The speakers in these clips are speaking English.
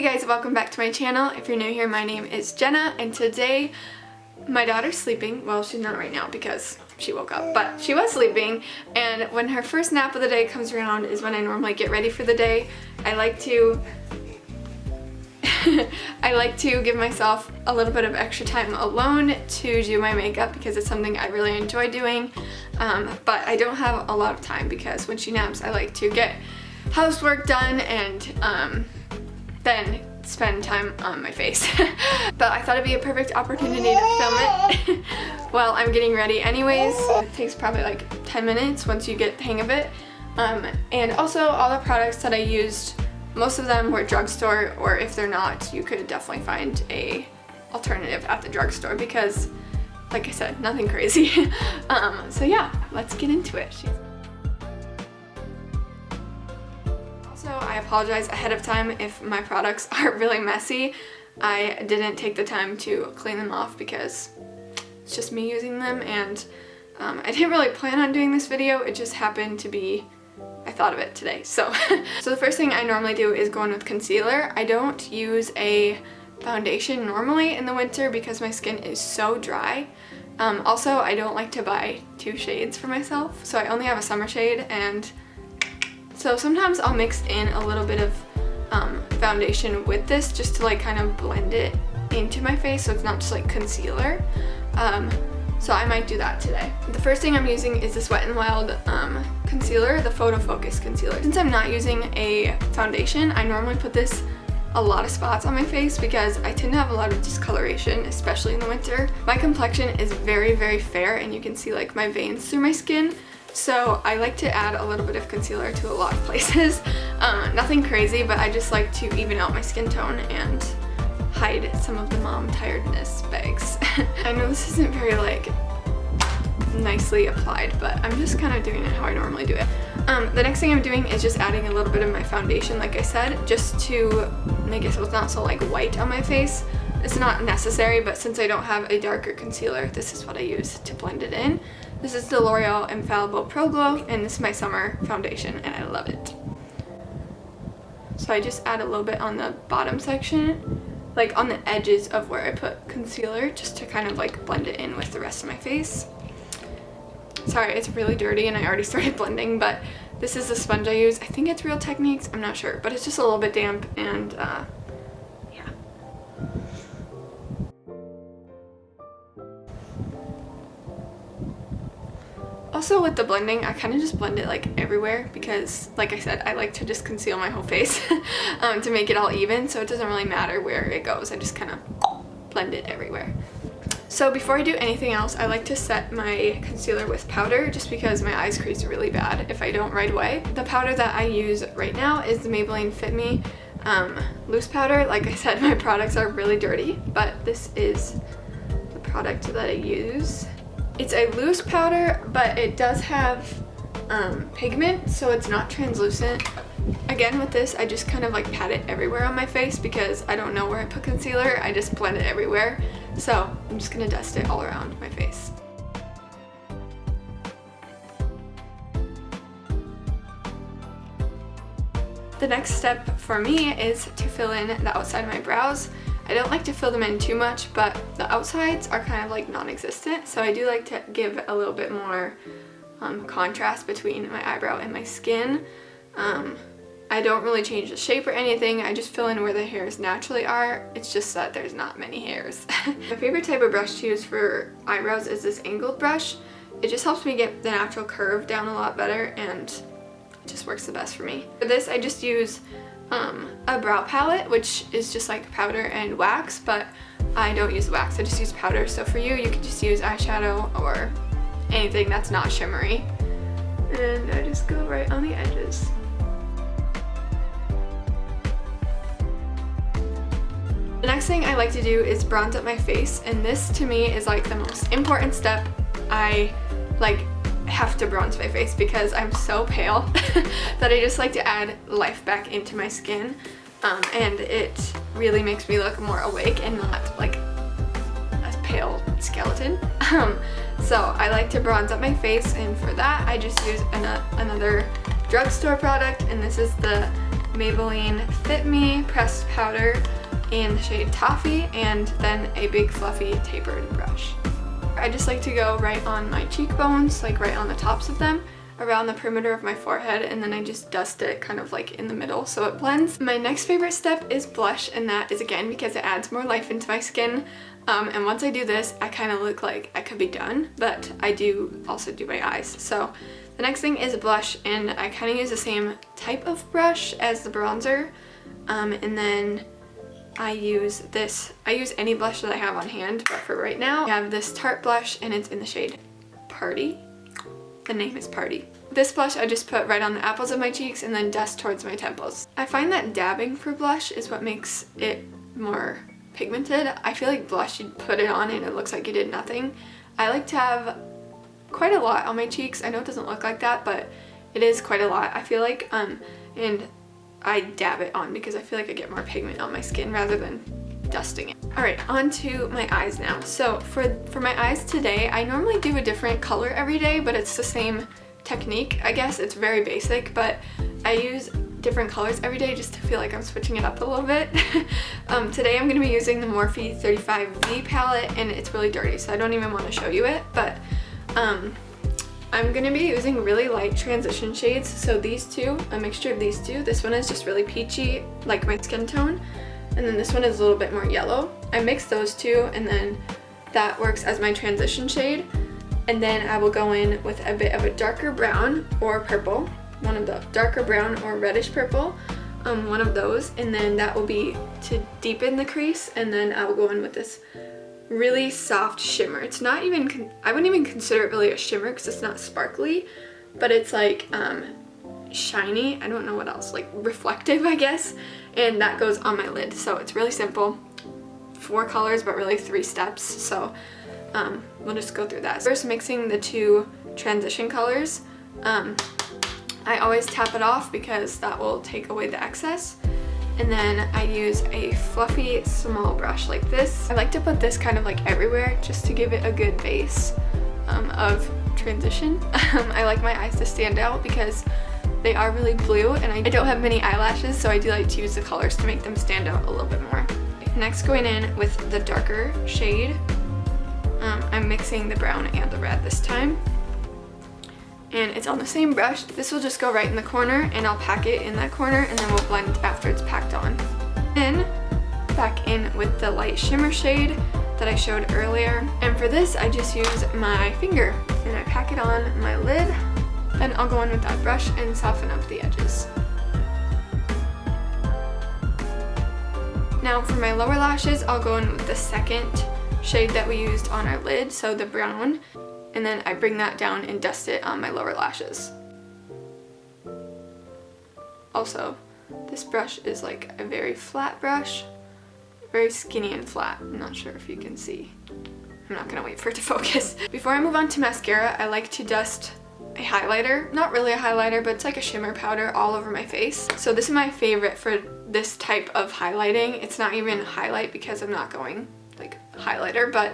Hey guys, welcome back to my channel. If you're new here, my name is Jenna, and today my daughter's sleeping. Well, she's not right now because she woke up, but she was sleeping, and when her first nap of the day comes around is when I normally get ready for the day. I like to give myself a little bit of extra time alone to do my makeup because it's something I really enjoy doing, but I don't have a lot of time because when she naps I like to get housework done and then spend time on my face. But I thought it'd be a perfect opportunity to film it while I'm getting ready anyways. It takes probably like 10 minutes once you get the hang of it. And also all the products that I used, most of them were drugstore, or if they're not, you could definitely find a alternative at the drugstore because, like I said, nothing crazy. So yeah, let's get into it. Also, I apologize ahead of time if my products are really messy. I didn't take the time to clean them off because it's just me using them, and I didn't really plan on doing this video. It just happened to be, I thought of it today. So the first thing I normally do is go in with concealer. I don't use a foundation normally in the winter because my skin is so dry. Also, I don't like to buy two shades for myself, so I only have a summer shade, and so sometimes I'll mix in a little bit of foundation with this just to like kind of blend it into my face so it's not just like concealer. So I might do that today. The first thing I'm using is this Wet n Wild concealer, the Photo Focus concealer. Since I'm not using a foundation, I normally put this a lot of spots on my face because I tend to have a lot of discoloration, especially in the winter. My complexion is very, very fair, and you can see like my veins through my skin. So I like to add a little bit of concealer to a lot of places. Nothing crazy, but I just like to even out my skin tone and hide some of the mom tiredness bags. I know this isn't very like nicely applied, but I'm just kind of doing it how I normally do it. The next thing I'm doing is just adding a little bit of my foundation, like I said, just to make it so it's not so like white on my face. It's not necessary, but since I don't have a darker concealer, this is what I use to blend it in. This is the L'Oreal Infallible Pro Glow, and this is my summer foundation, and I love it. So I just add a little bit on the bottom section, like on the edges of where I put concealer, just to kind of like blend it in with the rest of my face. Sorry, it's really dirty and I already started blending, but this is the sponge I use. I think it's Real Techniques, I'm not sure, but it's just a little bit damp, and yeah. Also with the blending, I kind of just blend it like everywhere because, like I said, I like to just conceal my whole face to make it all even, so it doesn't really matter where it goes. I just kind of blend it everywhere. So before I do anything else, I like to set my concealer with powder just because my eyes crease really bad if I don't right away. The powder that I use right now is the Maybelline Fit Me loose powder. Like I said, my products are really dirty, but this is the product that I use. It's a loose powder, but it does have pigment, so it's not translucent. Again, with this, I just kind of like pat it everywhere on my face because I don't know where I put concealer. I just blend it everywhere. So I'm just gonna dust it all around my face. The next step for me is to fill in the outside of my brows. I don't like to fill them in too much, but the outsides are kind of like non-existent, so I do like to give a little bit more contrast between my eyebrow and my skin. I don't really change the shape or anything, I just fill in where the hairs naturally are. It's just that there's not many hairs. My favorite type of brush to use for eyebrows is this angled brush. It just helps me get the natural curve down a lot better, and it just works the best for me. For this, I just use a brow palette, which is just like powder and wax, but I don't use wax, I just use powder. So for you, you can just use eyeshadow or anything that's not shimmery. And I just go right on the edges. The next thing I like to do is bronze up my face, and this to me is like the most important step. I like have to bronze my face because I'm so pale that I just like to add life back into my skin, and it really makes me look more awake and not like a pale skeleton. So I like to bronze up my face, and for that I just use another drugstore product, and this is the Maybelline Fit Me pressed powder in the shade Toffee, and then a big fluffy tapered brush. I just like to go right on my cheekbones, like right on the tops of them, around the perimeter of my forehead, and then I just dust it kind of like in the middle so it blends. My next favorite step is blush, and that is again because it adds more life into my skin. And once I do this, I kind of look like I could be done, but I do also do my eyes. So the next thing is blush, and I kind of use the same type of brush as the bronzer, and then I use any blush that I have on hand, but for right now, I have this Tarte blush, and it's in the shade Party. The name is Party. This blush I just put right on the apples of my cheeks and then dust towards my temples. I find that dabbing for blush is what makes it more pigmented. I feel like blush, you put it on and it looks like you did nothing. I like to have quite a lot on my cheeks. I know it doesn't look like that, but it is quite a lot, I feel like, and I dab it on because I feel like I get more pigment on my skin rather than dusting it. Alright, on to my eyes now. So for my eyes today, I normally do a different color every day, but it's the same technique, I guess. It's very basic, but I use different colors every day just to feel like I'm switching it up a little bit. Today I'm going to be using the Morphe 35V palette, and it's really dirty, so I don't even want to show you it, but I'm going to be using really light transition shades. So these two, a mixture of these two. This one is just really peachy, like my skin tone, and then this one is a little bit more yellow. I mix those two, and then that works as my transition shade. And then I will go in with a bit of a darker brown or purple, one of the darker brown or reddish purple, one of those, and then that will be to deepen the crease. And then I will go in with this really soft shimmer. It's not even, I wouldn't even consider it really a shimmer because it's not sparkly, but it's like shiny, I don't know what else, like reflective, I guess, and that goes on my lid. So it's really simple, 4 colors, but really 3 steps. So we'll just go through that. First, mixing the 2 transition colors. I always tap it off because that will take away the excess. And then I use a fluffy small brush like this. I like to put this kind of like everywhere just to give it a good base of transition. I like my eyes to stand out because they are really blue, and I don't have many eyelashes, so I do like to use the colors to make them stand out a little bit more. Next, going in with the darker shade. I'm mixing the brown and the red this time. And it's on the same brush. This will just go right in the corner, and I'll pack it in that corner, and then we'll blend after it's packed on. Then back in with the light shimmer shade that I showed earlier. And for this, I just use my finger and I pack it on my lid. Then I'll go in with that brush and soften up the edges. Now for my lower lashes, I'll go in with the second shade that we used on our lid, so the brown. And then I bring that down and dust it on my lower lashes. Also, this brush is like a very flat brush, very skinny and flat. I'm not sure if you can see. I'm not gonna wait for it to focus. Before I move on to mascara, I like to dust a highlighter. Not really a highlighter, but it's like a shimmer powder all over my face. So this is my favorite for this type of highlighting. It's not even highlight because I'm not going like highlighter, but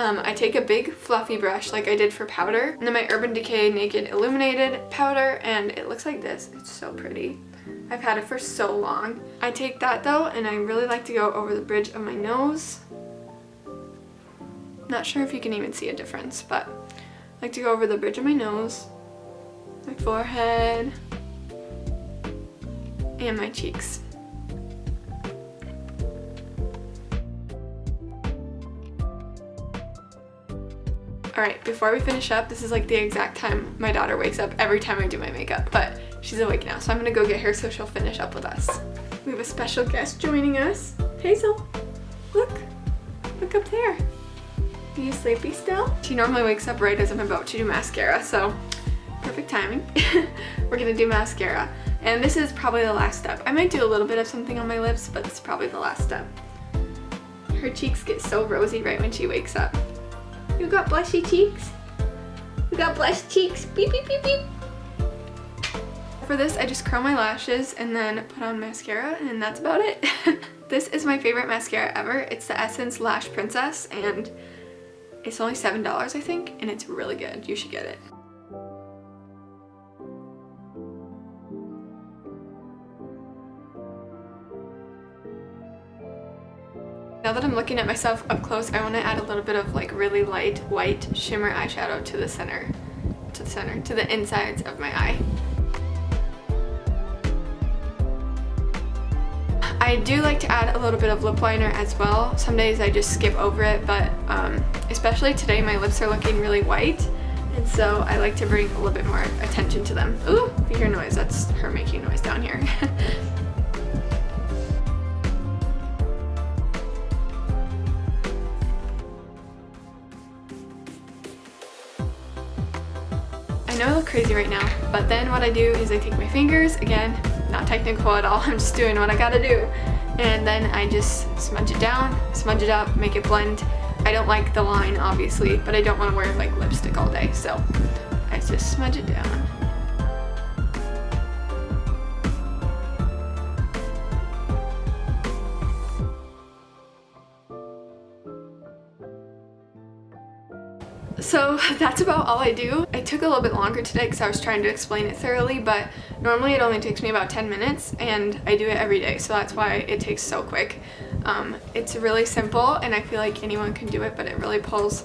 I take a big fluffy brush like I did for powder, and then my Urban Decay Naked Illuminated powder, and it looks like this. It's so pretty. I've had it for so long. I take that though, and I really like to go over the bridge of my nose. Not sure if you can even see a difference, but I like to go over the bridge of my nose, my forehead, and my cheeks. Alright, before we finish up, this is like the exact time my daughter wakes up every time I do my makeup, but she's awake now, so I'm gonna go get her so she'll finish up with us. We have a special guest joining us. Hazel, look up there. Are you sleepy still? She normally wakes up right as I'm about to do mascara, so perfect timing. We're gonna do mascara, and this is probably the last step. I might do a little bit of something on my lips, but this is probably the last step. Her cheeks get so rosy right when she wakes up. You got blushy cheeks? You got blush cheeks? Beep, beep, beep, beep. For this, I just curl my lashes and then put on mascara, and that's about it. This is my favorite mascara ever. It's the Essence Lash Princess, and it's only $7, I think, and it's really good. You should get it. Now that I'm looking at myself up close, I want to add a little bit of like really light white shimmer eyeshadow to the insides of my eye. I do like to add a little bit of lip liner as well. Some days I just skip over it, but especially today my lips are looking really white, and so I like to bring a little bit more attention to them. Ooh, if you hear noise, that's her making noise down here. I know I look crazy right now, but then what I do is I take my fingers, again, not technical at all, I'm just doing what I gotta do, and then I just smudge it down, smudge it up, make it blend. I don't like the line, obviously, but I don't want to wear like lipstick all day, so I just smudge it down. So that's about all I do. I took a little bit longer today because I was trying to explain it thoroughly, but normally it only takes me about 10 minutes and I do it every day, so that's why it takes so quick. It's really simple and I feel like anyone can do it, but it really pulls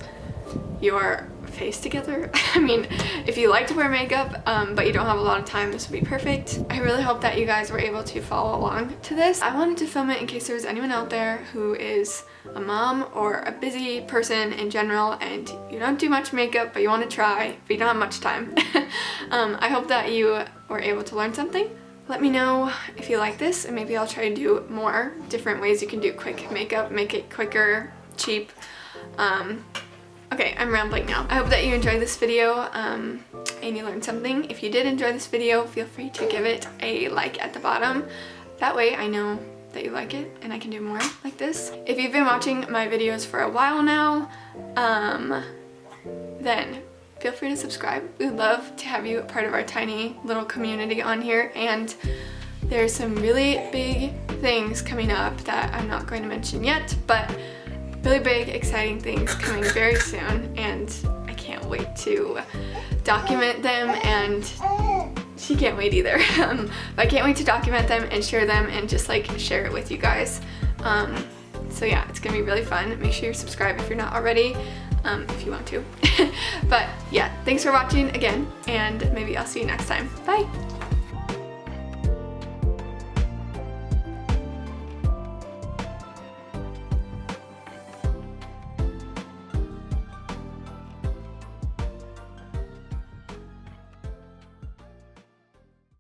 your face together. I mean, if you like to wear makeup but you don't have a lot of time, this would be perfect. I really hope that you guys were able to follow along to this. I wanted to film it in case there was anyone out there who is a mom or a busy person in general and you don't do much makeup but you want to try but you don't have much time. I hope that you were able to learn something. Let me know if you like this and maybe I'll try to do more different ways you can do quick makeup, make it quicker, cheap. Okay, I'm rambling now. I hope that you enjoyed this video and you learned something. If you did enjoy this video, feel free to give it a like at the bottom. That way I know that you like it and I can do more like this. If you've been watching my videos for a while now, then feel free to subscribe. We would love to have you a part of our tiny little community on here, and there's some really big things coming up that I'm not going to mention yet, but really big, exciting things coming very soon, and I can't wait to document them, and she can't wait either. But I can't wait to document them and share them and just like share it with you guys. So yeah, it's gonna be really fun. Make sure you're subscribed if you're not already, if you want to. But yeah, thanks for watching again, and maybe I'll see you next time. Bye!